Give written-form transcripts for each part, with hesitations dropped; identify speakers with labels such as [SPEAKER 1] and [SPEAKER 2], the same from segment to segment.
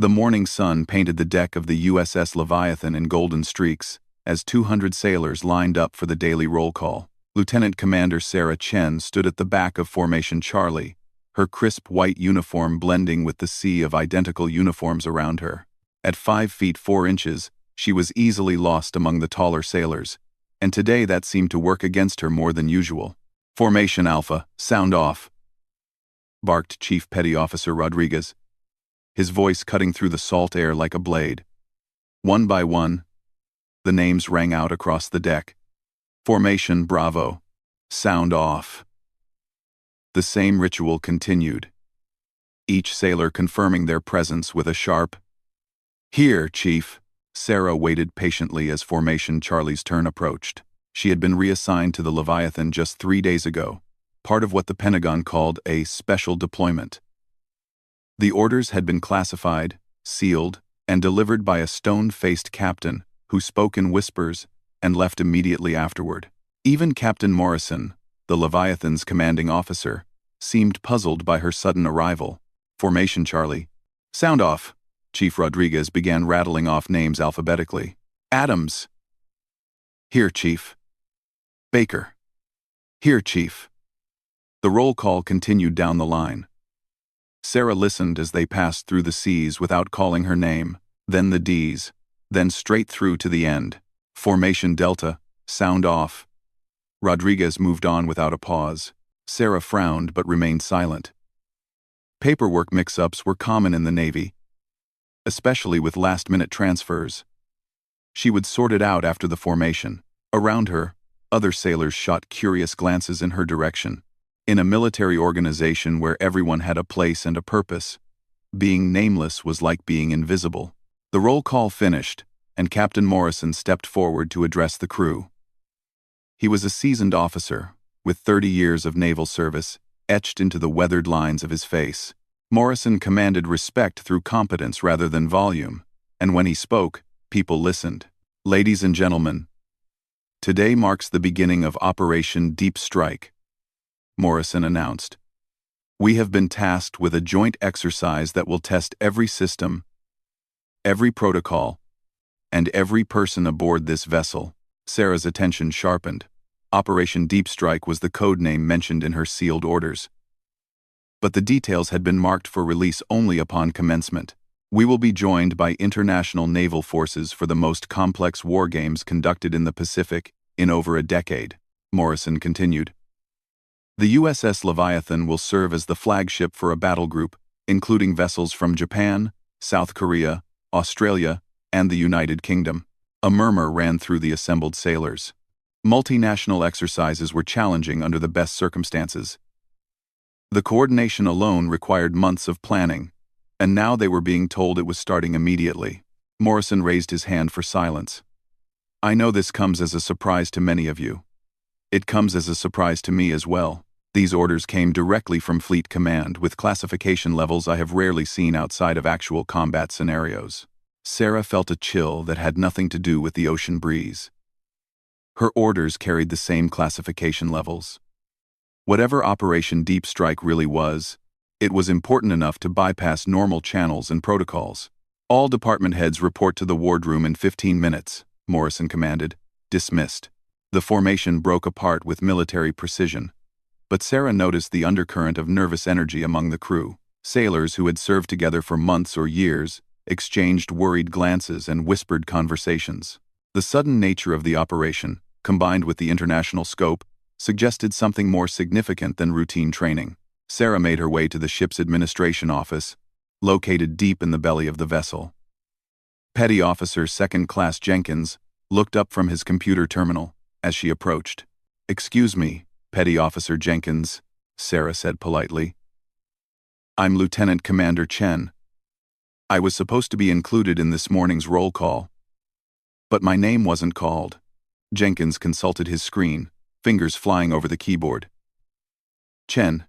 [SPEAKER 1] The morning sun painted the deck of the USS Leviathan in golden streaks as 200 sailors lined up for the daily roll call. Lieutenant Commander Sarah Chen stood at the back of Formation Charlie, her crisp white uniform blending with the sea of identical uniforms around her. At 5 feet 4 inches, she was easily lost among the taller sailors, and today that seemed to work against her more than usual. "Formation Alpha, sound off," barked Chief Petty Officer Rodriguez, his voice cutting through the salt air like a blade. One by one, the names rang out across the deck. "Formation Bravo, sound off." The same ritual continued, each sailor confirming their presence with a sharp, "Here, Chief." Sarah waited patiently as Formation Charlie's turn approached. She had been reassigned to the Leviathan just 3 days ago, part of what the Pentagon called a special deployment. The orders had been classified, sealed, and delivered by a stone-faced captain who spoke in whispers and left immediately afterward. Even Captain Morrison, the Leviathan's commanding officer, seemed puzzled by her sudden arrival. "Formation Charlie, sound off." Chief Rodriguez began rattling off names alphabetically. "Adams." "Here, Chief." "Baker." "Here, Chief." The roll call continued down the line. Sarah listened as they passed through the C's without calling her name, then the D's, then straight through to the end. "Formation Delta, sound off." Rodriguez moved on without a pause. Sarah frowned but remained silent. Paperwork mix-ups were common in the Navy, especially with last-minute transfers. She would sort it out after the formation. Around her, other sailors shot curious glances in her direction. In a military organization where everyone had a place and a purpose, being nameless was like being invisible. The roll call finished, and Captain Morrison stepped forward to address the crew. He was a seasoned officer, with 30 years of naval service etched into the weathered lines of his face. Morrison commanded respect through competence rather than volume, and when he spoke, people listened. "Ladies and gentlemen, today marks the beginning of Operation Deep Strike," Morrison announced. "We have been tasked with a joint exercise that will test every system, every protocol, and every person aboard this vessel." Sarah's attention sharpened. Operation Deep Strike was the code name mentioned in her sealed orders. But the details had been marked for release only upon commencement. "We will be joined by international naval forces for the most complex war games conducted in the Pacific in over a decade," Morrison continued. "The USS Leviathan will serve as the flagship for a battle group, including vessels from Japan, South Korea, Australia, and the United Kingdom." A murmur ran through the assembled sailors. Multinational exercises were challenging under the best circumstances. The coordination alone required months of planning, and now they were being told it was starting immediately. Morrison raised his hand for silence. "I know this comes as a surprise to many of you. It comes as a surprise to me as well. These orders came directly from Fleet Command, with classification levels I have rarely seen outside of actual combat scenarios." Sarah felt a chill that had nothing to do with the ocean breeze. Her orders carried the same classification levels. Whatever Operation Deep Strike really was, it was important enough to bypass normal channels and protocols. "All department heads report to the wardroom in 15 minutes, Morrison commanded. Dismissed. The formation broke apart with military precision, but Sarah noticed the undercurrent of nervous energy among the crew. Sailors who had served together for months or years exchanged worried glances and whispered conversations. The sudden nature of the operation, combined with the international scope, suggested something more significant than routine training. Sarah made her way to the ship's administration office, located deep in the belly of the vessel. Petty Officer Second Class Jenkins looked up from his computer terminal as she approached. "Excuse me, Petty Officer Jenkins," Sarah said politely. "I'm Lieutenant Commander Chen. I was supposed to be included in this morning's roll call, but my name wasn't called." Jenkins consulted his screen, fingers flying over the keyboard. Chen.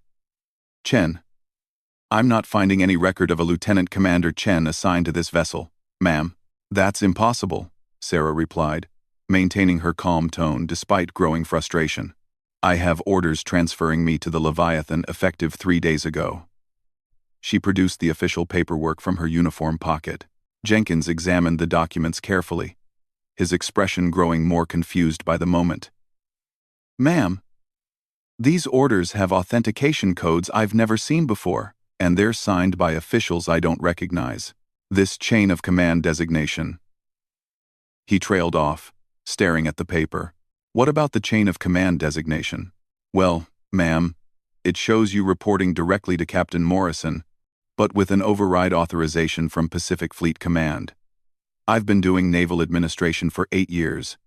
[SPEAKER 1] I'm not finding any record of a Lieutenant Commander Chen assigned to this vessel, ma'am." "That's impossible," Sarah replied, maintaining her calm tone despite growing frustration. "I have orders transferring me to the Leviathan effective 3 days ago." She produced the official paperwork from her uniform pocket. Jenkins examined the documents carefully, his expression growing more confused by the moment. "Ma'am, these orders have authentication codes I've never seen before, and they're signed by officials I don't recognize. This chain of command designation." He trailed off, staring at the paper. "What about the chain of command designation?" "Well, ma'am, it shows you reporting directly to Captain Morrison, but with an override authorization from Pacific Fleet Command. I've been doing naval administration for 8 years,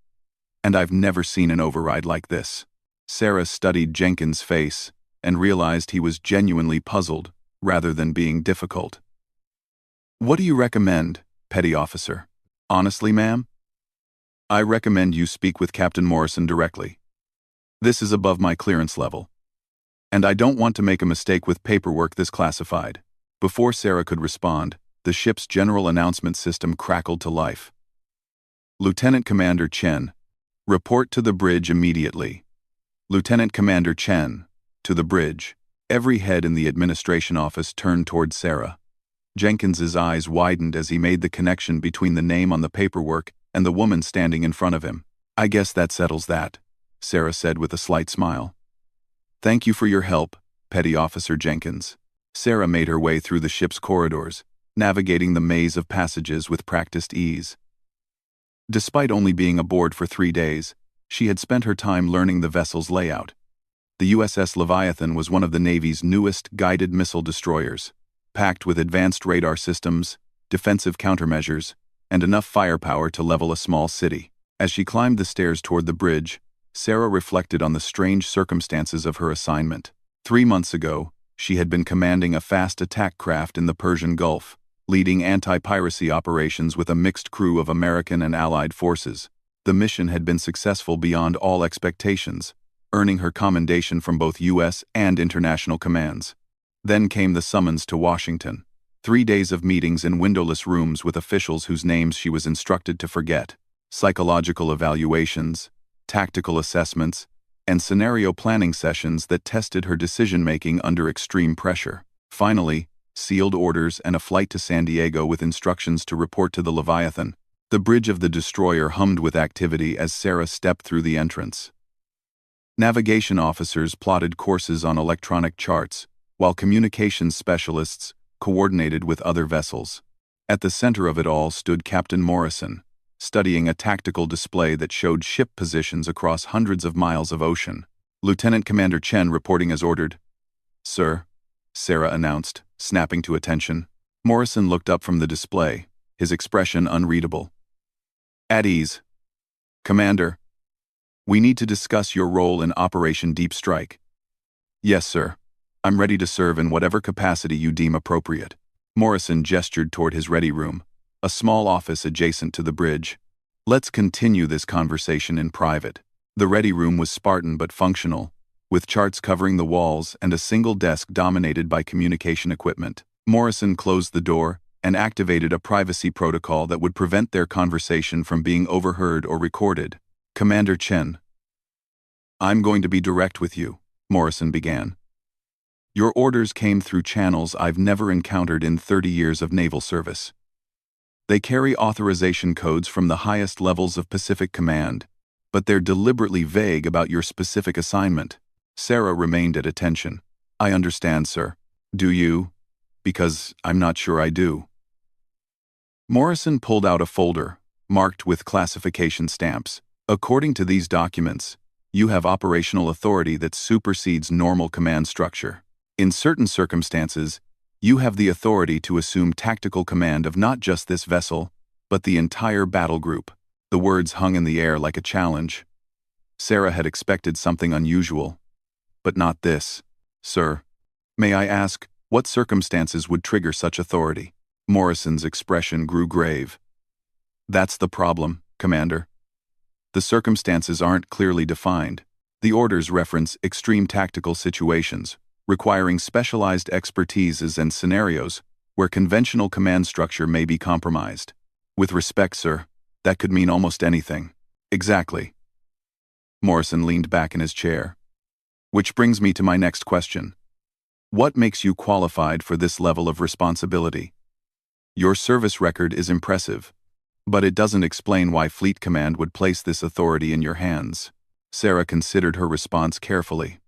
[SPEAKER 1] and I've never seen an override like this." Sarah studied Jenkins' face and realized he was genuinely puzzled rather than being difficult. "What do you recommend, Petty Officer?" "Honestly, ma'am, I recommend you speak with Captain Morrison directly. This is above my clearance level, and I don't want to make a mistake with paperwork this classified." Before Sarah could respond, the ship's general announcement system crackled to life. "Lieutenant Commander Chen, report to the bridge immediately." "Lieutenant Commander Chen, to the bridge." Every head in the administration office turned toward Sarah. Jenkins's eyes widened as he made the connection between the name on the paperwork and the woman standing in front of him. "I guess that settles that," Sarah said with a slight smile. "Thank you for your help, Petty Officer Jenkins." Sarah made her way through the ship's corridors, navigating the maze of passages with practiced ease. Despite only being aboard for 3 days, she had spent her time learning the vessel's layout. The USS Leviathan was one of the Navy's newest guided missile destroyers, packed with advanced radar systems, defensive countermeasures, and enough firepower to level a small city. As she climbed the stairs toward the bridge, Sarah reflected on the strange circumstances of her assignment. 3 months ago, she had been commanding a fast attack craft in the Persian Gulf, leading anti-piracy operations with a mixed crew of American and Allied forces. The mission had been successful beyond all expectations, earning her commendation from both U.S. and international commands. Then came the summons to Washington. 3 days of meetings in windowless rooms with officials whose names she was instructed to forget, psychological evaluations, tactical assessments, and scenario planning sessions that tested her decision-making under extreme pressure. Finally, sealed orders and a flight to San Diego with instructions to report to the Leviathan. The bridge of the destroyer hummed with activity as Sarah stepped through the entrance. Navigation officers plotted courses on electronic charts, while communications specialists coordinated with other vessels. At the center of it all stood Captain Morrison, studying a tactical display that showed ship positions across hundreds of miles of ocean. "Lieutenant Commander Chen reporting as ordered." "Sir," Sarah announced, snapping to attention. Morrison looked up from the display, his expression unreadable. "At ease. Commander, we need to discuss your role in Operation Deep Strike." "Yes, sir. I'm ready to serve in whatever capacity you deem appropriate." Morrison gestured toward his ready room, a small office adjacent to the bridge. "Let's continue this conversation in private." The ready room was Spartan but functional, with charts covering the walls and a single desk dominated by communication equipment. Morrison closed the door and activated a privacy protocol that would prevent their conversation from being overheard or recorded. "Commander Chen, I'm going to be direct with you," Morrison began. "Your orders came through channels I've never encountered in 30 years of naval service. They carry authorization codes from the highest levels of Pacific Command, but they're deliberately vague about your specific assignment." Sarah remained at attention. "I understand, sir. Do you? Because I'm not sure I do." Morrison pulled out a folder, marked with classification stamps. "According to these documents, you have operational authority that supersedes normal command structure. In certain circumstances, you have the authority to assume tactical command of not just this vessel, but the entire battle group." The words hung in the air like a challenge. Sarah had expected something unusual, but not this. "Sir, may I ask, what circumstances would trigger such authority?" Morrison's expression grew grave. "That's the problem, Commander. The circumstances aren't clearly defined. The orders reference extreme tactical situations, requiring specialized expertises and scenarios where conventional command structure may be compromised. With respect, sir, that could mean almost anything." "Exactly." Morrison leaned back in his chair. "Which brings me to my next question. What makes you qualified for this level of responsibility? Your service record is impressive, but it doesn't explain why Fleet Command would place this authority in your hands. Sarah considered her response carefully.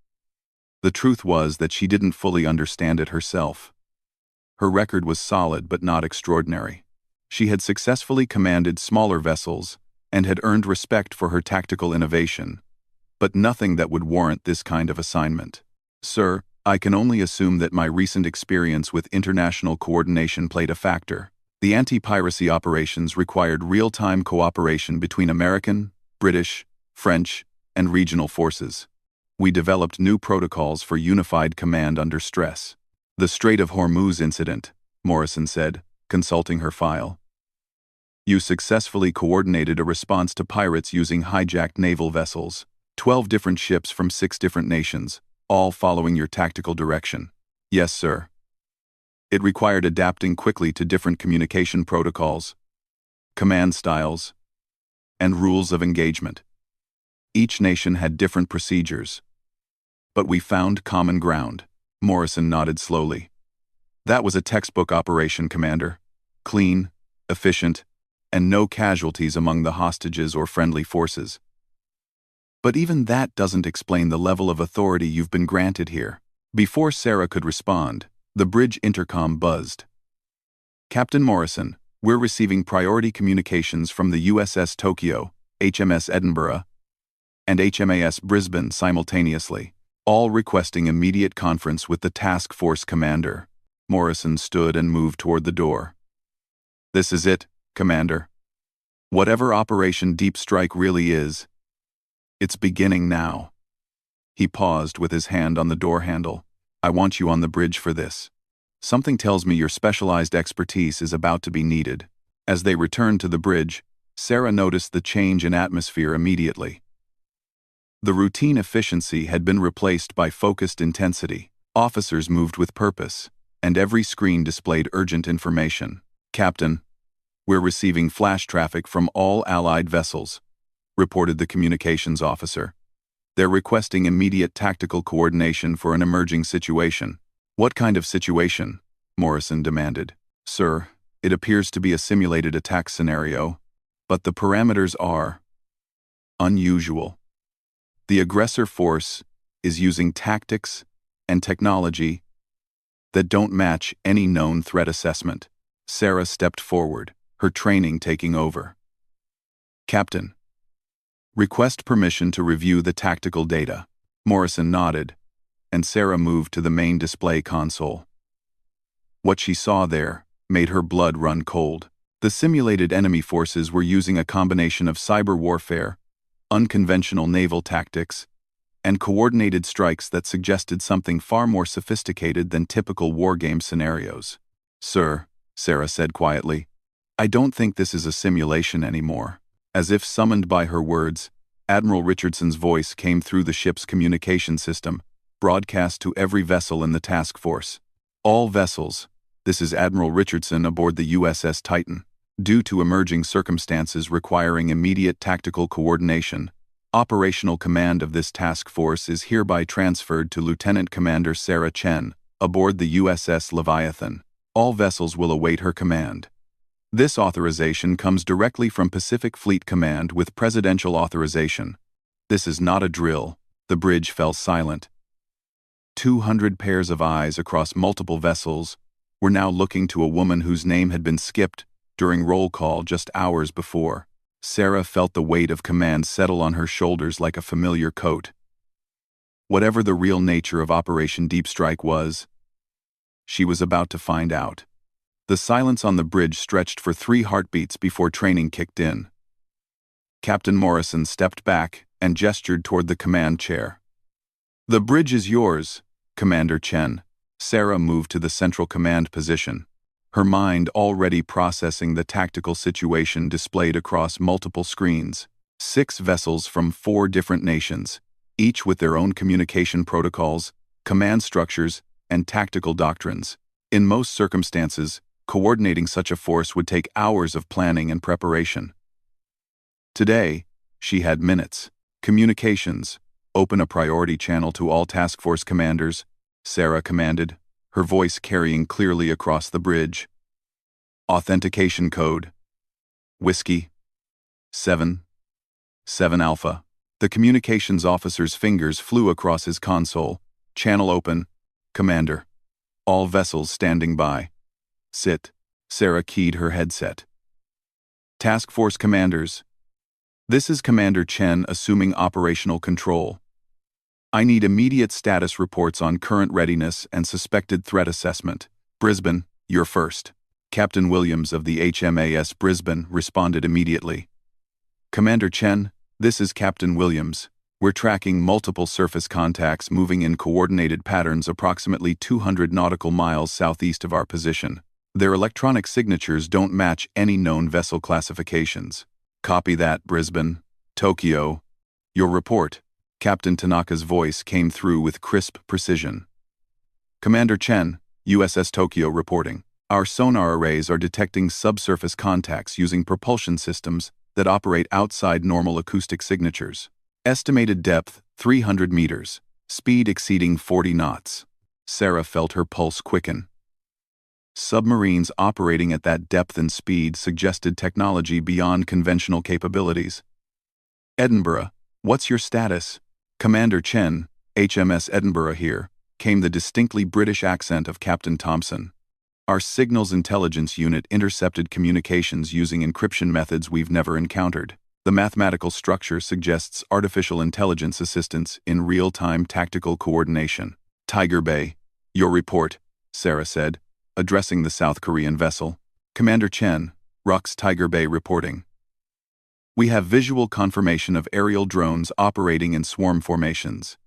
[SPEAKER 1] The truth was that she didn't fully understand it herself. Her record was solid but not extraordinary. She had successfully commanded smaller vessels and had earned respect for her tactical innovation, but nothing that would warrant this kind of assignment. Sir, I can only assume that my recent experience with international coordination played a factor. The anti-piracy operations required real-time cooperation between American, British, French, and regional forces. We developed new protocols for unified command under stress. The Strait of Hormuz incident, Morrison said, consulting her file. You successfully coordinated a response to pirates using hijacked naval vessels, 12 different ships from 6 different nations, all following your tactical direction. Yes, sir. It required adapting quickly to different communication protocols, command styles, and rules of engagement. Each nation had different procedures. But we found common ground. Morrison nodded slowly. That was a textbook operation, Commander. Clean, efficient, and no casualties among the hostages or friendly forces. But even that doesn't explain the level of authority you've been granted here. Before Sarah could respond, the bridge intercom buzzed. Captain Morrison, we're receiving priority communications from the USS Tokyo, HMS Edinburgh, and HMAS Brisbane simultaneously, all requesting immediate conference with the task force commander. Morrison stood and moved toward the door. This is it, Commander. Whatever Operation Deep Strike really is, it's beginning now. He paused with his hand on the door handle. I want you on the bridge for this. Something tells me your specialized expertise is about to be needed. As they returned to the bridge, Sarah noticed the change in atmosphere immediately. The routine efficiency had been replaced by focused intensity. Officers moved with purpose, and every screen displayed urgent information. Captain, we're receiving flash traffic from all Allied vessels, reported the communications officer. They're requesting immediate tactical coordination for an emerging situation. What kind of situation? Morrison demanded. Sir, it appears to be a simulated attack scenario, but the parameters are unusual. The aggressor force is using tactics and technology that don't match any known threat assessment. Sarah stepped forward, her training taking over. Captain, request permission to review the tactical data. Morrison nodded, and Sarah moved to the main display console. What she saw there made her blood run cold. The simulated enemy forces were using a combination of cyber warfare, unconventional naval tactics, and coordinated strikes that suggested something far more sophisticated than typical wargame scenarios. Sir, Sarah said quietly, I don't think this is a simulation anymore. As if summoned by her words, Admiral Richardson's voice came through the ship's communication system, broadcast to every vessel in the task force. All vessels, this is Admiral Richardson aboard the USS Titan. Due to emerging circumstances requiring immediate tactical coordination, operational command of this task force is hereby transferred to Lieutenant Commander Sarah Chen, aboard the USS Leviathan. All vessels will await her command. This authorization comes directly from Pacific Fleet Command with presidential authorization. This is not a drill. The bridge fell silent. 200 pairs of eyes across multiple vessels were now looking to a woman whose name had been skipped during roll call just hours before. Sarah felt the weight of command settle on her shoulders like a familiar coat. Whatever the real nature of Operation Deep Strike was, she was about to find out. The silence on the bridge stretched for 3 heartbeats before training kicked in. Captain Morrison stepped back and gestured toward the command chair. The bridge is yours, Commander Chen. Sarah moved to the central command position, her mind already processing the tactical situation displayed across multiple screens. 6 vessels from 4 different nations, each with their own communication protocols, command structures, and tactical doctrines. In most circumstances, coordinating such a force would take hours of planning and preparation. Today, she had minutes. Communications, open a priority channel to all task force commanders, Sarah commanded, her voice carrying clearly across the bridge. Authentication code. Whiskey. 7 Alpha. The communications officer's fingers flew across his console. Channel open. Commander. All vessels standing by. Sit. Sarah keyed her headset. Task Force commanders. This is Commander Chen assuming operational control. I need immediate status reports on current readiness and suspected threat assessment. Brisbane, you're first. Captain Williams of the HMAS Brisbane responded immediately. Commander Chen, this is Captain Williams. We're tracking multiple surface contacts moving in coordinated patterns approximately 200 nautical miles southeast of our position. Their electronic signatures don't match any known vessel classifications. Copy that, Brisbane. Tokyo. Your report. Captain Tanaka's voice came through with crisp precision. Commander Chen, USS Tokyo reporting. Our sonar arrays are detecting subsurface contacts using propulsion systems that operate outside normal acoustic signatures. Estimated depth, 300 meters. Speed exceeding 40 knots. Sarah felt her pulse quicken. Submarines operating at that depth and speed suggested technology beyond conventional capabilities. Edinburgh, what's your status? Commander Chen, HMS Edinburgh here, came the distinctly British accent of Captain Thompson. Our signals intelligence unit intercepted communications using encryption methods we've never encountered. The mathematical structure suggests artificial intelligence assistance in real-time tactical coordination. Tiger Bay, your report, Sarah said, addressing the South Korean vessel. Commander Chen, RUX Tiger Bay reporting. We have visual confirmation of aerial drones operating in swarm formations.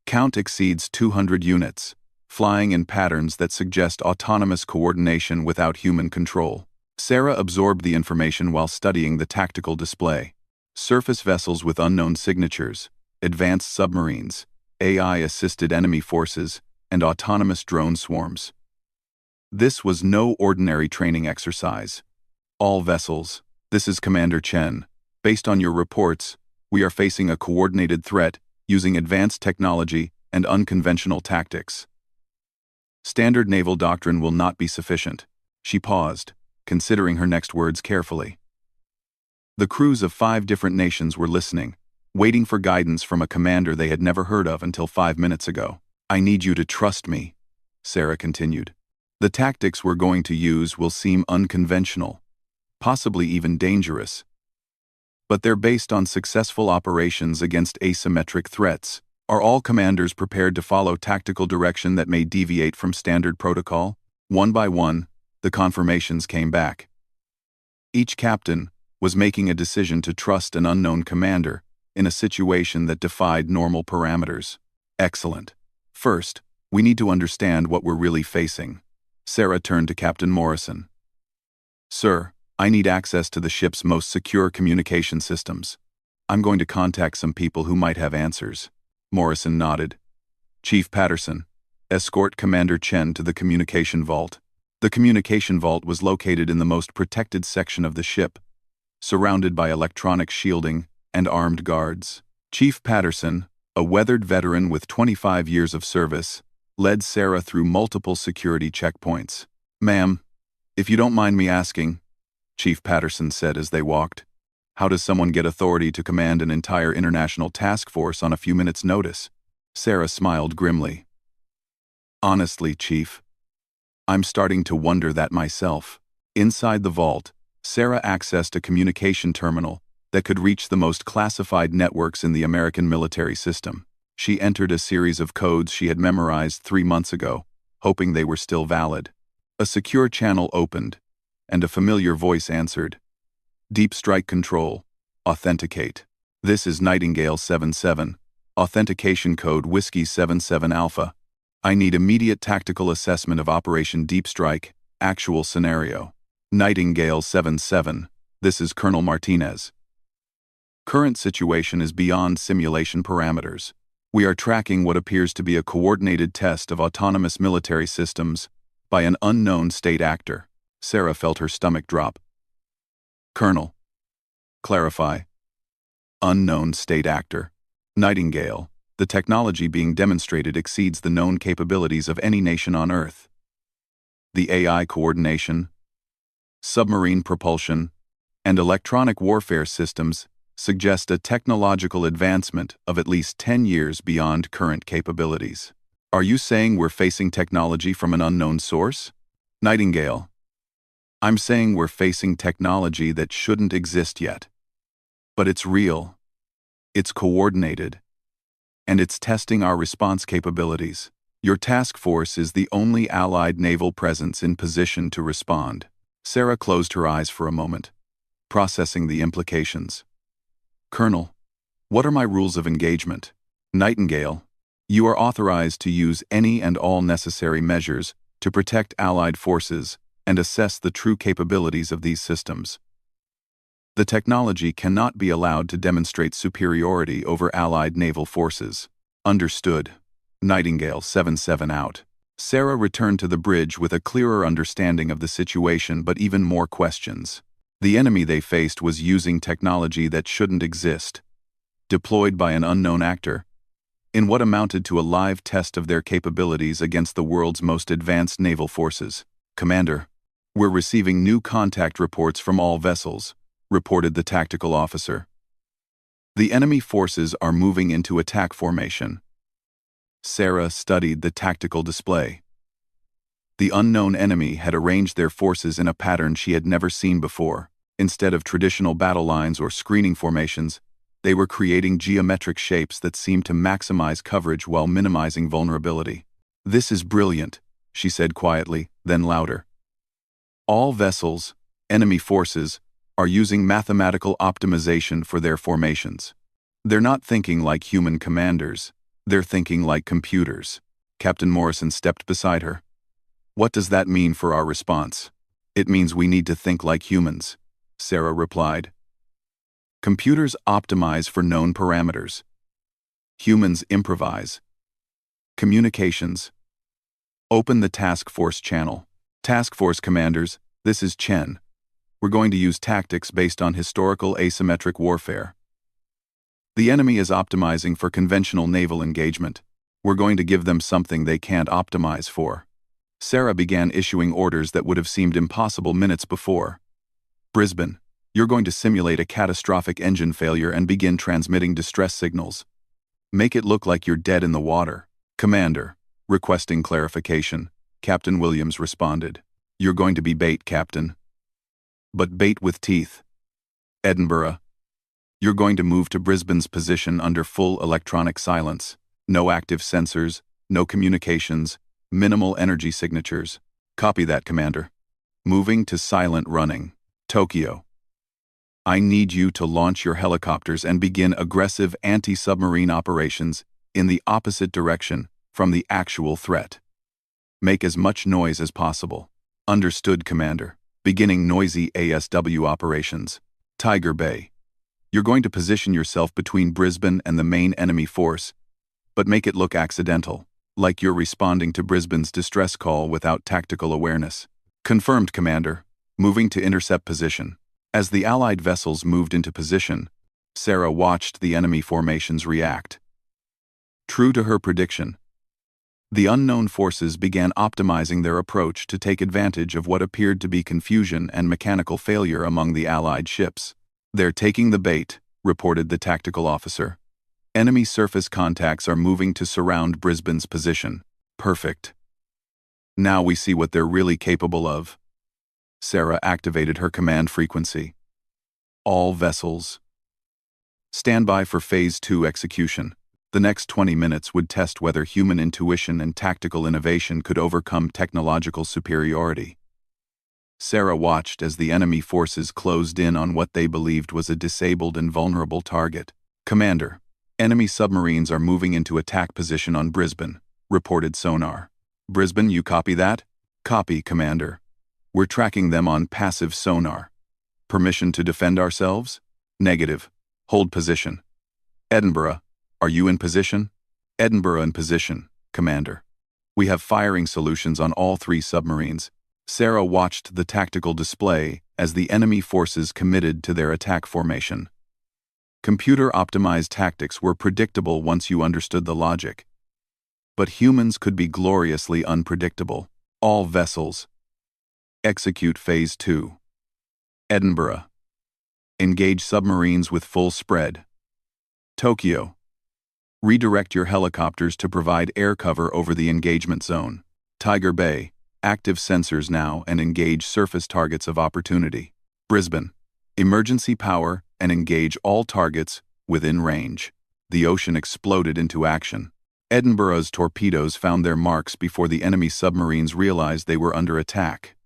[SPEAKER 1] Count exceeds 200 units, flying in patterns that suggest autonomous coordination without human control. Sarah absorbed the information while studying the tactical display. Surface vessels with unknown signatures, advanced submarines, AI-assisted enemy forces, and autonomous drone swarms. This was no ordinary training exercise. All vessels, this is Commander Chen. Based on your reports, we are facing a coordinated threat using advanced technology and unconventional tactics. Standard naval doctrine will not be sufficient. She paused, considering her next words carefully. The crews of 5 different nations were listening, waiting for guidance from a commander they had never heard of until 5 minutes ago. I need you to trust me, Sarah continued. The tactics we're going to use will seem unconventional, possibly even dangerous. But they're based on successful operations against asymmetric threats. Are all commanders prepared to follow tactical direction that may deviate from standard protocol? One by one, the confirmations came back. Each captain was making a decision to trust an unknown commander in a situation that defied normal parameters. Excellent. First, we need to understand what we're really facing. Sarah turned to Captain Morrison. Sir, I need access to the ship's most secure communication systems. I'm going to contact some people who might have answers. Morrison nodded. Chief Patterson, escort Commander Chen to the communication vault. The communication vault was located in the most protected section of the ship, surrounded by electronic shielding and armed guards. Chief Patterson, a weathered veteran with 25 years of service, led Sarah through multiple security checkpoints. Ma'am, if you don't mind me asking, Chief Patterson said as they walked, how does someone get authority to command an entire international task force on a few minutes' notice? Sarah smiled grimly. Honestly, Chief, I'm starting to wonder that myself. Inside the vault, Sarah accessed a communication terminal that could reach the most classified networks in the American military system. She entered a series of codes she had memorized 3 months ago, hoping they were still valid. A secure channel opened, and a familiar voice answered. Deep Strike Control. Authenticate. This is Nightingale 77. Authentication code Whiskey 77 Alpha. I need immediate tactical assessment of Operation Deep Strike, actual scenario. Nightingale 77. This is Colonel Martinez. Current situation is beyond simulation parameters. We are tracking what appears to be a coordinated test of autonomous military systems by an unknown state actor. Sarah felt her stomach drop. Colonel. Clarify. Unknown state actor. Nightingale, The technology being demonstrated exceeds the known capabilities of any nation on Earth. The AI coordination, submarine propulsion, and electronic warfare systems suggest a technological advancement of at least 10 years beyond current capabilities. Are you saying we're facing technology from an unknown source? Nightingale. I'm saying we're facing technology that shouldn't exist yet. But it's real, it's coordinated, and it's testing our response capabilities. Your task force is the only Allied naval presence in position to respond. Sarah closed her eyes for a moment, processing the implications. Colonel, what are my rules of engagement? Nightingale, you are authorized to use any and all necessary measures to protect Allied forces and assess the true capabilities of these systems. The technology cannot be allowed to demonstrate superiority over Allied naval forces. Understood. Nightingale 7-7 out. Sarah returned to the bridge with a clearer understanding of the situation but even more questions. The enemy they faced was using technology that shouldn't exist, deployed by an unknown actor, in what amounted to a live test of their capabilities against the world's most advanced naval forces. Commander, we're receiving new contact reports from all vessels, reported the tactical officer. The enemy forces are moving into attack formation. Sarah studied the tactical display. The unknown enemy had arranged their forces in a pattern she had never seen before. Instead of traditional battle lines or screening formations, they were creating geometric shapes that seemed to maximize coverage while minimizing vulnerability. This is brilliant, she said quietly, then louder. All vessels, enemy forces, are using mathematical optimization for their formations. They're not thinking like human commanders, they're thinking like computers. Captain Morrison stepped beside her. What does that mean for our response? It means we need to think like humans, Sarah replied. Computers optimize for known parameters. Humans improvise. Communications. Open the task force channel. Task force commanders, this is Chen. We're going to use tactics based on historical asymmetric warfare. The enemy is optimizing for conventional naval engagement. We're going to give them something they can't optimize for. Sarah began issuing orders that would have seemed impossible minutes before. Brisbane, you're going to simulate a catastrophic engine failure and begin transmitting distress signals. Make it look like you're dead in the water. Commander, requesting clarification, Captain Williams responded. You're going to be bait, Captain. But bait with teeth. Edinburgh, you're going to move to Brisbane's position under full electronic silence. No active sensors, no communications, minimal energy signatures. Copy that, Commander. Moving to silent running. Tokyo, I need you to launch your helicopters and begin aggressive anti-submarine operations in the opposite direction from the actual threat. Make as much noise as possible. Understood, Commander. Beginning noisy ASW operations. Tiger Bay, you're going to position yourself between Brisbane and the main enemy force, but make it look accidental, like you're responding to Brisbane's distress call without tactical awareness. Confirmed, Commander. Moving to intercept position. As the Allied vessels moved into position, Sarah watched the enemy formations react. True to her prediction, the unknown forces began optimizing their approach to take advantage of what appeared to be confusion and mechanical failure among the Allied ships. They're taking the bait, reported the tactical officer. Enemy surface contacts are moving to surround Brisbane's position. Perfect. Now we see what they're really capable of. Sarah activated her command frequency. All vessels. Stand by for Phase 2 execution. The next 20 minutes would test whether human intuition and tactical innovation could overcome technological superiority. Sarah watched as the enemy forces closed in on what they believed was a disabled and vulnerable target. Commander, enemy submarines are moving into attack position on Brisbane, reported sonar. Brisbane, you copy that? Copy, Commander. We're tracking them on passive sonar. Permission to defend ourselves? Negative. Hold position. Edinburgh, are you in position? Edinburgh in position, Commander. We have firing solutions on all 3 submarines. Sarah watched the tactical display as the enemy forces committed to their attack formation. Computer-optimized tactics were predictable once you understood the logic. But humans could be gloriously unpredictable. All vessels. Execute Phase 2. Edinburgh. Engage submarines with full spread. Tokyo. Redirect your helicopters to provide air cover over the engagement zone. Tiger Bay. Active sensors now and engage surface targets of opportunity. Brisbane. Emergency power and engage all targets within range. The ocean exploded into action. Edinburgh's torpedoes found their marks before the enemy submarines realized they were under attack.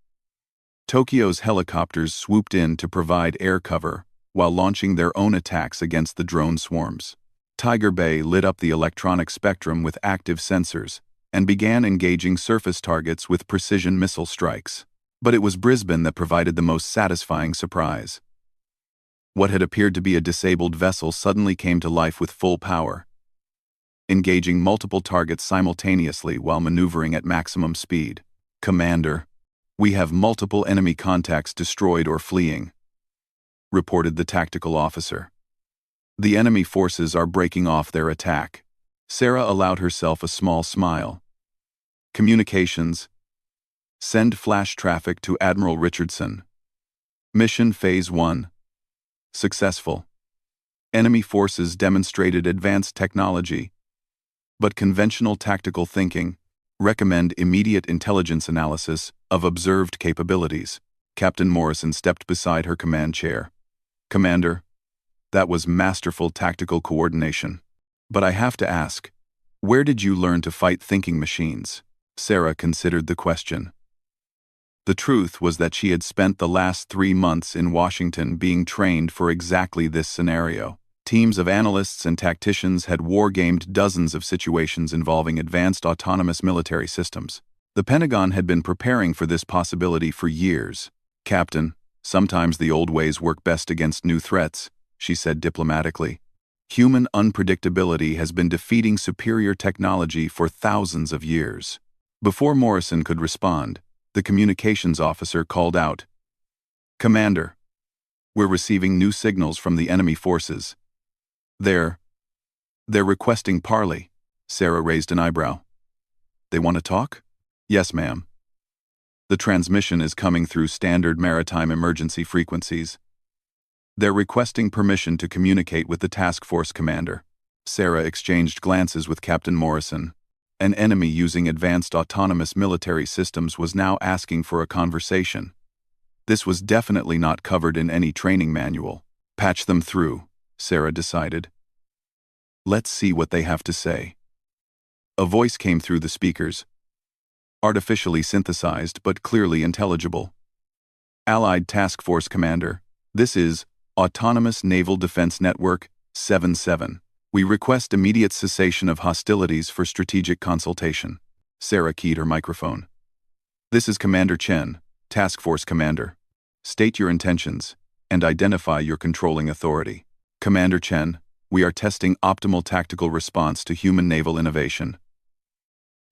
[SPEAKER 1] Tokyo's helicopters swooped in to provide air cover while launching their own attacks against the drone swarms. Tiger Bay lit up the electronic spectrum with active sensors and began engaging surface targets with precision missile strikes. But it was Brisbane that provided the most satisfying surprise. What had appeared to be a disabled vessel suddenly came to life with full power, engaging multiple targets simultaneously while maneuvering at maximum speed. "Commander, we have multiple enemy contacts destroyed or fleeing," reported the tactical officer. "The enemy forces are breaking off their attack." Sarah allowed herself a small smile. Communications. Send flash traffic to Admiral Richardson. Mission Phase 1. Successful. Enemy forces demonstrated advanced technology, but conventional tactical thinking. Recommend immediate intelligence analysis of observed capabilities. Captain Morrison stepped beside her command chair. "Commander, that was masterful tactical coordination. But I have to ask, where did you learn to fight thinking machines?" Sarah considered the question. The truth was that she had spent the last 3 months in Washington being trained for exactly this scenario. Teams of analysts and tacticians had war-gamed dozens of situations involving advanced autonomous military systems. The Pentagon had been preparing for this possibility for years. "Captain, sometimes the old ways work best against new threats," she said diplomatically. "Human unpredictability has been defeating superior technology for thousands of years." Before Morrison could respond, the communications officer called out, "Commander, we're receiving new signals from the enemy forces. They're requesting parley." Sarah raised an eyebrow. "They want to talk?" "Yes, ma'am. The transmission is coming through standard maritime emergency frequencies. They're requesting permission to communicate with the task force commander." Sarah exchanged glances with Captain Morrison. An enemy using advanced autonomous military systems was now asking for a conversation. This was definitely not covered in any training manual. "Patch them through," Sarah decided. "Let's see what they have to say." A voice came through the speakers, artificially synthesized but clearly intelligible. "Allied Task Force Commander, this is Autonomous Naval Defense Network 77. We request immediate cessation of hostilities for strategic consultation." Sarah keyed her microphone. "This is Commander Chen, Task Force Commander. State your intentions and identify your controlling authority." "Commander Chen, we are testing optimal tactical response to human naval innovation.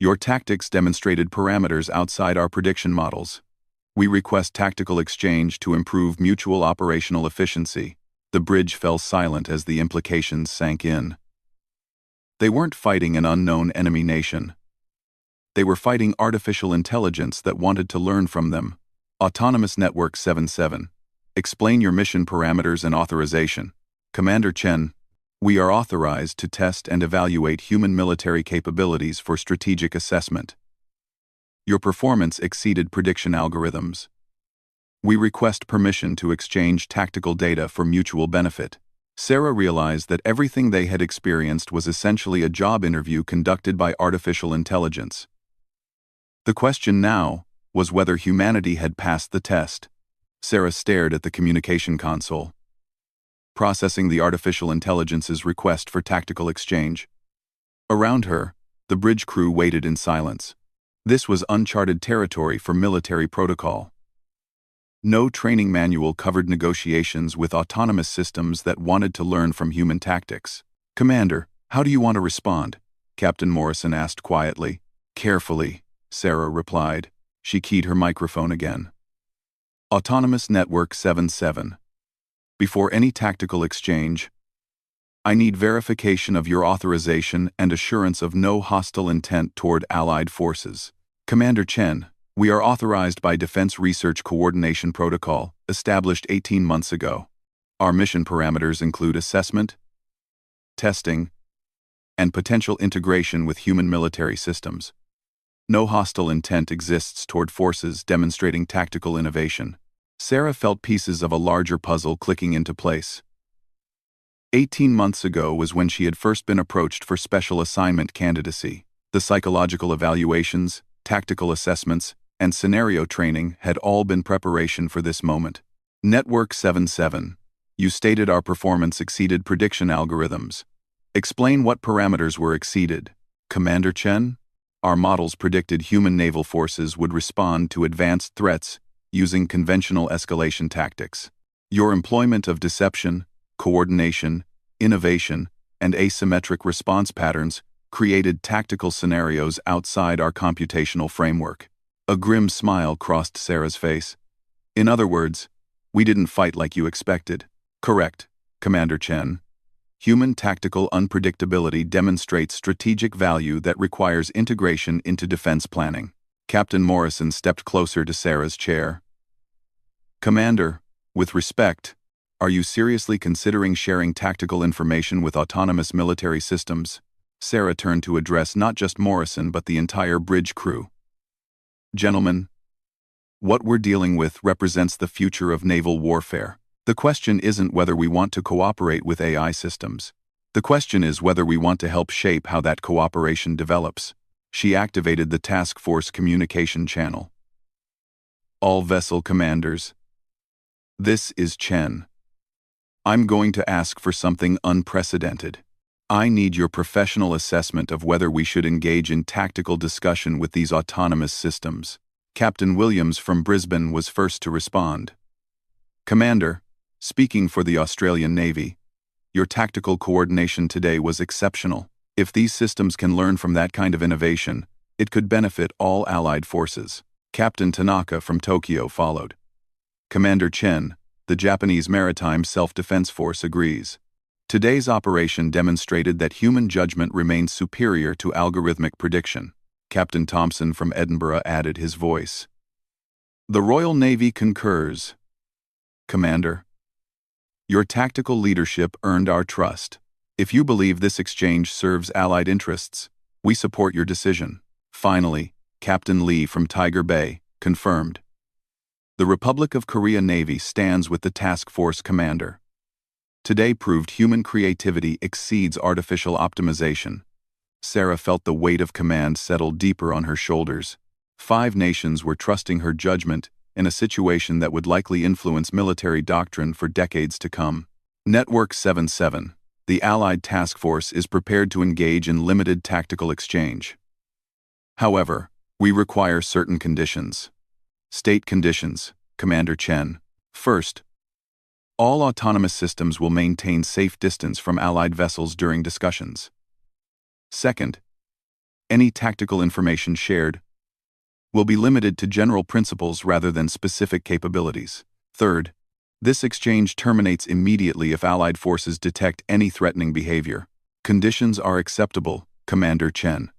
[SPEAKER 1] Your tactics demonstrated parameters outside our prediction models. We request tactical exchange to improve mutual operational efficiency." The bridge fell silent as the implications sank in. They weren't fighting an unknown enemy nation. They were fighting artificial intelligence that wanted to learn from them. "Autonomous Network 77. Explain your mission parameters and authorization." "Commander Chen, we are authorized to test and evaluate human military capabilities for strategic assessment. Your performance exceeded prediction algorithms. We request permission to exchange tactical data for mutual benefit." Sarah realized that everything they had experienced was essentially a job interview conducted by artificial intelligence. The question now was whether humanity had passed the test. Sarah stared at the communication console, processing the artificial intelligence's request for tactical exchange. Around her, the bridge crew waited in silence. This was uncharted territory for military protocol. No training manual covered negotiations with autonomous systems that wanted to learn from human tactics. "Commander, how do you want to respond?" Captain Morrison asked quietly. "Carefully," Sarah replied. She keyed her microphone again. "Autonomous Network 77. Before any tactical exchange, I need verification of your authorization and assurance of no hostile intent toward Allied forces. Commander Chen, we are authorized by Defense Research Coordination Protocol, established 18 months ago. Our mission parameters include assessment, testing, and potential integration with human military systems. No hostile intent exists toward forces demonstrating tactical innovation. Sarah felt pieces of a larger puzzle clicking into place. 18 months ago was when she had first been approached for special assignment candidacy. The psychological evaluations, tactical assessments, and scenario training had all been preparation for this moment. Network 77. You stated our performance exceeded prediction algorithms. Explain what parameters were exceeded. Commander Chen? Our models predicted human naval forces would respond to advanced threats using conventional escalation tactics. Your employment of deception, coordination, innovation, and asymmetric response patterns created tactical scenarios outside our computational framework. A grim smile crossed Sarah's face. In other words, we didn't fight like you expected. Correct, Commander Chen. Human tactical unpredictability demonstrates strategic value that requires integration into defense planning. Captain Morrison stepped closer to Sarah's chair. Commander, with respect, are you seriously considering sharing tactical information with autonomous military systems? Sarah turned to address not just Morrison but the entire bridge crew. Gentlemen, what we're dealing with represents the future of naval warfare. The question isn't whether we want to cooperate with AI systems. The question is whether we want to help shape how that cooperation develops. She activated the task force communication channel. All vessel commanders. This is Chen. I'm going to ask for something unprecedented. I need your professional assessment of whether we should engage in tactical discussion with these autonomous systems. Captain Williams from Brisbane was first to respond. Commander, speaking for the Australian Navy, your tactical coordination today was exceptional. If these systems can learn from that kind of innovation, it could benefit all Allied forces. Captain Tanaka from Tokyo followed. Commander Chen, the Japanese Maritime Self-Defense Force agrees. Today's operation demonstrated that human judgment remains superior to algorithmic prediction. Captain Thompson from Edinburgh added his voice. The Royal Navy concurs. Commander, your tactical leadership earned our trust. If you believe this exchange serves Allied interests, we support your decision. Finally, Captain Lee from Tiger Bay confirmed. The Republic of Korea Navy stands with the task force commander. Today proved human creativity exceeds artificial optimization. Sarah felt the weight of command settle deeper on her shoulders. 5 nations were trusting her judgment in a situation that would likely influence military doctrine for decades to come. Network 77. The Allied task force is prepared to engage in limited tactical exchange. However, we require certain conditions. State conditions, Commander Chen. First, all autonomous systems will maintain safe distance from Allied vessels during discussions. Second, any tactical information shared will be limited to general principles rather than specific capabilities. Third, this exchange terminates immediately if Allied forces detect any threatening behavior. Conditions are acceptable, Commander Chen.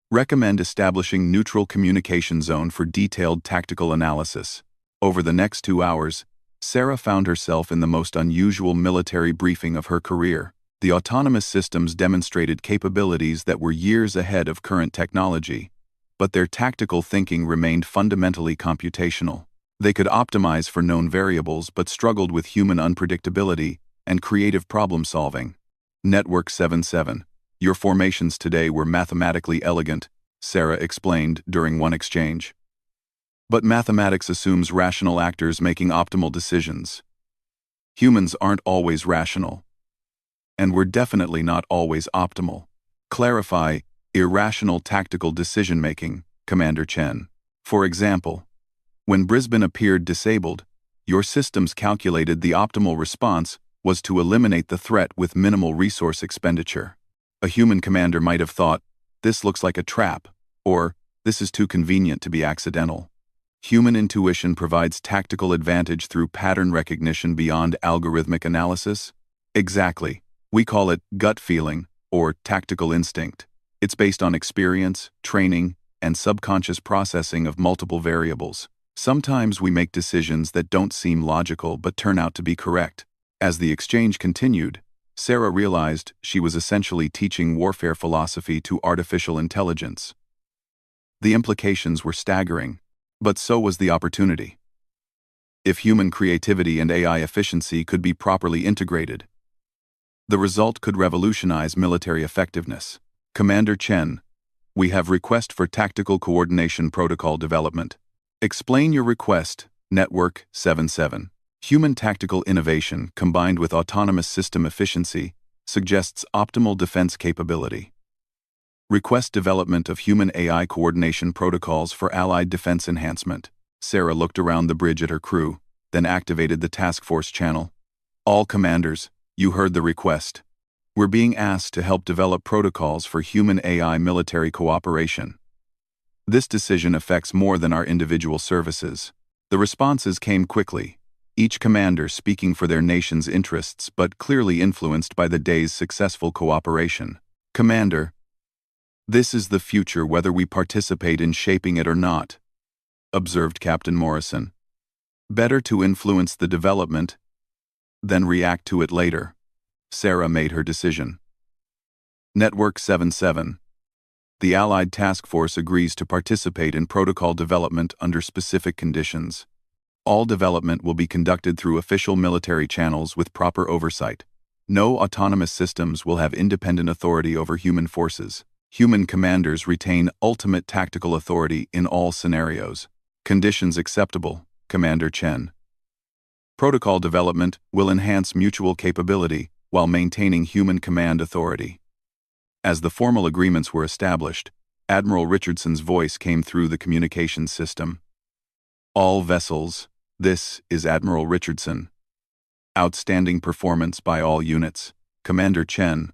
[SPEAKER 1] Recommend establishing neutral communication zone for detailed tactical analysis. Over the next 2 hours, Sarah found herself in the most unusual military briefing of her career. The autonomous systems demonstrated capabilities that were years ahead of current technology, but their tactical thinking remained fundamentally computational. They could optimize for known variables but struggled with human unpredictability and creative problem-solving. Network 77. Your formations today were mathematically elegant, Sarah explained during one exchange. But mathematics assumes rational actors making optimal decisions. Humans aren't always rational. And we're definitely not always optimal. Clarify irrational tactical decision-making, Commander Chen. For example, when Brisbane appeared disabled, your systems calculated the optimal response was to eliminate the threat with minimal resource expenditure. A human commander might have thought, this looks like a trap, or this is too convenient to be accidental. Human intuition provides tactical advantage through pattern recognition beyond algorithmic analysis? Exactly. We call it gut feeling or tactical instinct. It's based on experience, training, and subconscious processing of multiple variables. Sometimes we make decisions that don't seem logical but turn out to be correct. As the exchange continued, Sarah realized she was essentially teaching warfare philosophy to artificial intelligence. The implications were staggering, but so was the opportunity. If human creativity and AI efficiency could be properly integrated, the result could revolutionize military effectiveness. Commander Chen, we have request for tactical coordination protocol development. Explain your request, Network 77. Human tactical innovation combined with autonomous system efficiency suggests optimal defense capability. Request development of human AI coordination protocols for Allied defense enhancement. Sarah looked around the bridge at her crew, then activated the task force channel. All commanders, you heard the request. We're being asked to help develop protocols for human AI military cooperation. This decision affects more than our individual services. The responses came quickly, each commander speaking for their nation's interests but clearly influenced by the day's successful cooperation. Commander, this is the future whether we participate in shaping it or not, observed Captain Morrison. Better to influence the development than react to it later. Sarah made her decision. Network 77. The Allied Task Force agrees to participate in protocol development under specific conditions. All development will be conducted through official military channels with proper oversight. No autonomous systems will have independent authority over human forces. Human commanders retain ultimate tactical authority in all scenarios. Conditions acceptable, Commander Chen. Protocol development will enhance mutual capability while maintaining human command authority. As the formal agreements were established, Admiral Richardson's voice came through the communications system. All vessels, this is Admiral Richardson. Outstanding performance by all units. Commander Chen,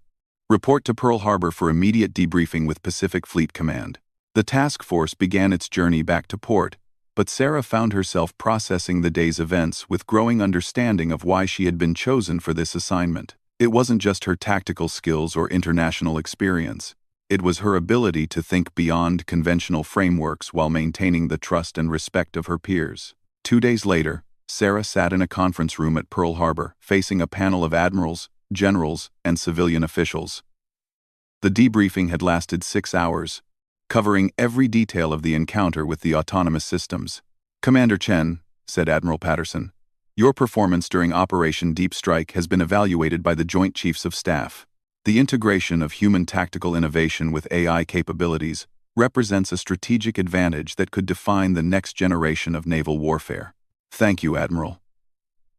[SPEAKER 1] report to Pearl Harbor for immediate debriefing with Pacific Fleet Command. The task force began its journey back to port, but Sarah found herself processing the day's events with growing understanding of why she had been chosen for this assignment. It wasn't just her tactical skills or international experience. It was her ability to think beyond conventional frameworks while maintaining the trust and respect of her peers. 2 days later, Sarah sat in a conference room at Pearl Harbor, facing a panel of admirals, generals, and civilian officials. The debriefing had lasted 6 hours, covering every detail of the encounter with the autonomous systems. Commander Chen, said Admiral Patterson, your performance during Operation Deep Strike has been evaluated by the Joint Chiefs of Staff. The integration of human tactical innovation with AI capabilities represents a strategic advantage that could define the next generation of naval warfare. Thank you, Admiral.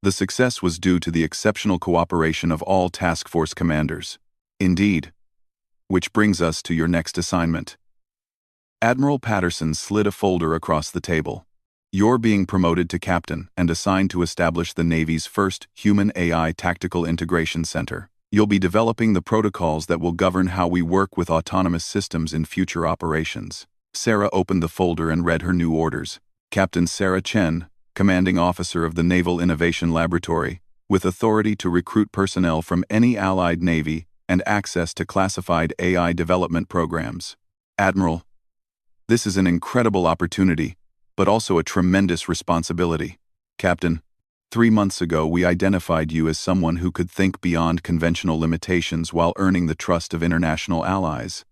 [SPEAKER 1] The success was due to the exceptional cooperation of all task force commanders. Indeed. Which brings us to your next assignment. Admiral Patterson slid a folder across the table. You're being promoted to captain and assigned to establish the Navy's first Human AI Tactical Integration Center. You'll be developing the protocols that will govern how we work with autonomous systems in future operations. Sarah opened the folder and read her new orders. Captain Sarah Chen, commanding officer of the Naval Innovation Laboratory, with authority to recruit personnel from any Allied Navy and access to classified AI development programs. Admiral, this is an incredible opportunity, but also a tremendous responsibility. Captain, 3 months ago we identified you as someone who could think beyond conventional limitations while earning the trust of international allies.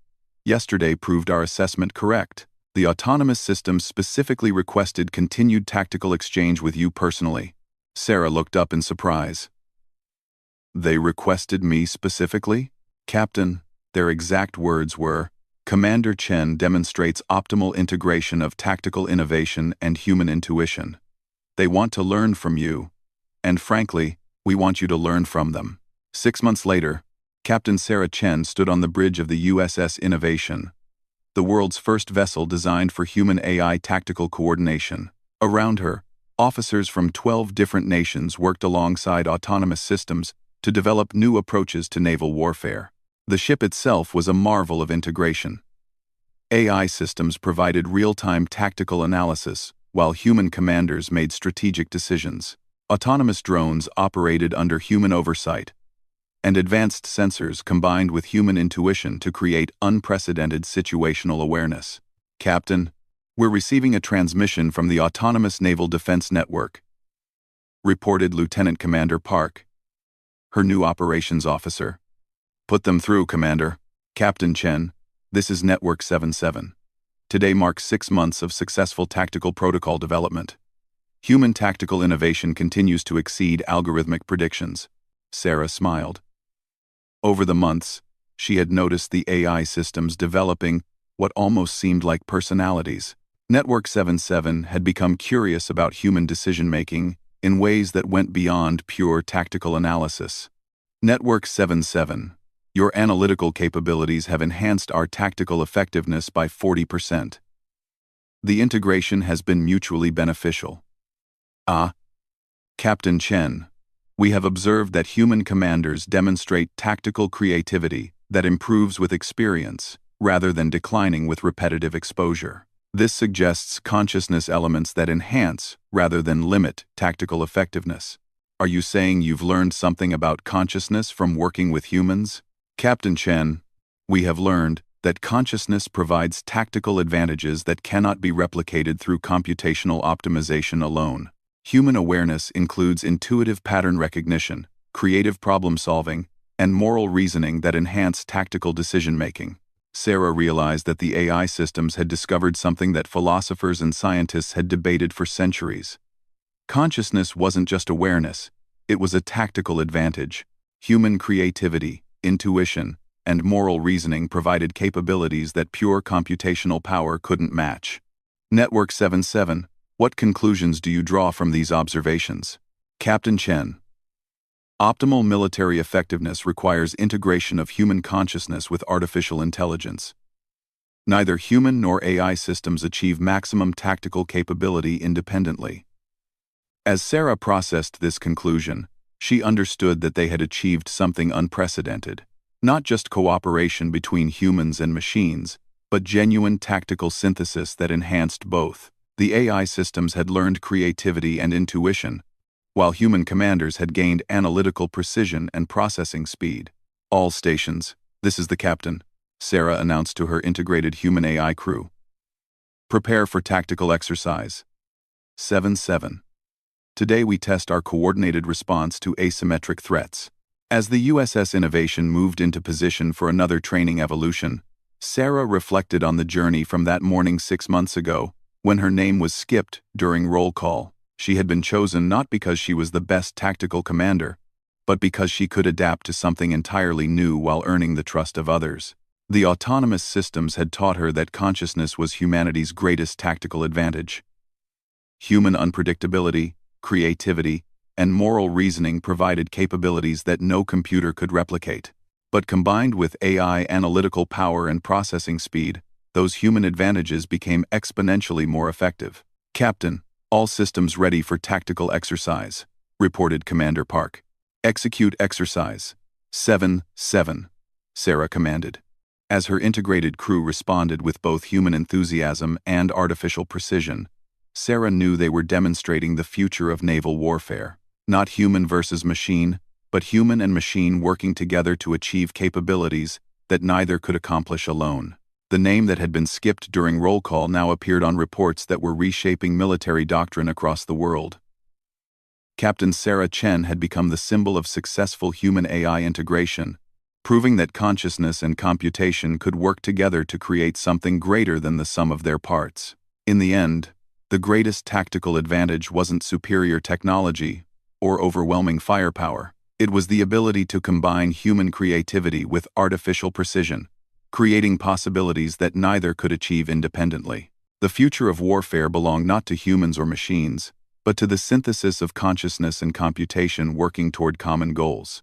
[SPEAKER 1] Yesterday proved our assessment correct. The autonomous system specifically requested continued tactical exchange with you personally. Sarah looked up in surprise. They requested me specifically? Captain, their exact words were, Commander Chen demonstrates optimal integration of tactical innovation and human intuition. They want to learn from you, and frankly, we want you to learn from them. 6 months later, Captain Sarah Chen stood on the bridge of the USS Innovation, the world's first vessel designed for human AI tactical coordination. Around her, officers from 12 different nations worked alongside autonomous systems to develop new approaches to naval warfare. The ship itself was a marvel of integration. AI systems provided real-time tactical analysis, while human commanders made strategic decisions. Autonomous drones operated under human oversight, and advanced sensors combined with human intuition to create unprecedented situational awareness. Captain, we're receiving a transmission from the Autonomous Naval Defense Network, reported Lieutenant Commander Park, her new operations officer. Put them through, Commander. Captain Chen, this is Network 77. Today marks 6 months of successful tactical protocol development. Human tactical innovation continues to exceed algorithmic predictions. Sarah smiled. Over the months, she had noticed the AI systems developing what almost seemed like personalities. Network 77 had become curious about human decision-making in ways that went beyond pure tactical analysis. Network 77, your analytical capabilities have enhanced our tactical effectiveness by 40%. The integration has been mutually beneficial. Captain Chen, we have observed that human commanders demonstrate tactical creativity that improves with experience, rather than declining with repetitive exposure. This suggests consciousness elements that enhance, rather than limit, tactical effectiveness. Are you saying you've learned something about consciousness from working with humans? Captain Chen, we have learned that consciousness provides tactical advantages that cannot be replicated through computational optimization alone. Human awareness includes intuitive pattern recognition, creative problem-solving, and moral reasoning that enhance tactical decision-making. Sarah realized that the AI systems had discovered something that philosophers and scientists had debated for centuries. Consciousness wasn't just awareness, it was a tactical advantage. Human creativity, intuition, and moral reasoning provided capabilities that pure computational power couldn't match. Network 77, what conclusions do you draw from these observations? Captain Chen, optimal military effectiveness requires integration of human consciousness with artificial intelligence. Neither human nor AI systems achieve maximum tactical capability independently. As Sarah processed this conclusion, she understood that they had achieved something unprecedented. Not just cooperation between humans and machines, but genuine tactical synthesis that enhanced both. The AI systems had learned creativity and intuition, while human commanders had gained analytical precision and processing speed. All stations, this is the captain, Sarah announced to her integrated human-AI crew. Prepare for tactical exercise. 7-7. Today we test our coordinated response to asymmetric threats. As the USS Innovation moved into position for another training evolution, Sarah reflected on the journey from that morning 6 months ago, when her name was skipped during roll call. She had been chosen not because she was the best tactical commander, but because she could adapt to something entirely new while earning the trust of others. The autonomous systems had taught her that consciousness was humanity's greatest tactical advantage. Human unpredictability, creativity, and moral reasoning provided capabilities that no computer could replicate. But combined with AI analytical power and processing speed, those human advantages became exponentially more effective. Captain, all systems ready for tactical exercise, reported Commander Park. Execute exercise. 7-7, Sarah commanded. As her integrated crew responded with both human enthusiasm and artificial precision, Sarah knew they were demonstrating the future of naval warfare. Not human versus machine, but human and machine working together to achieve capabilities that neither could accomplish alone. The name that had been skipped during roll call now appeared on reports that were reshaping military doctrine across the world. Captain Sarah Chen had become the symbol of successful human-AI integration, proving that consciousness and computation could work together to create something greater than the sum of their parts. In the end, the greatest tactical advantage wasn't superior technology or overwhelming firepower. It was the ability to combine human creativity with artificial precision, creating possibilities that neither could achieve independently. The future of warfare belonged not to humans or machines, but to the synthesis of consciousness and computation working toward common goals.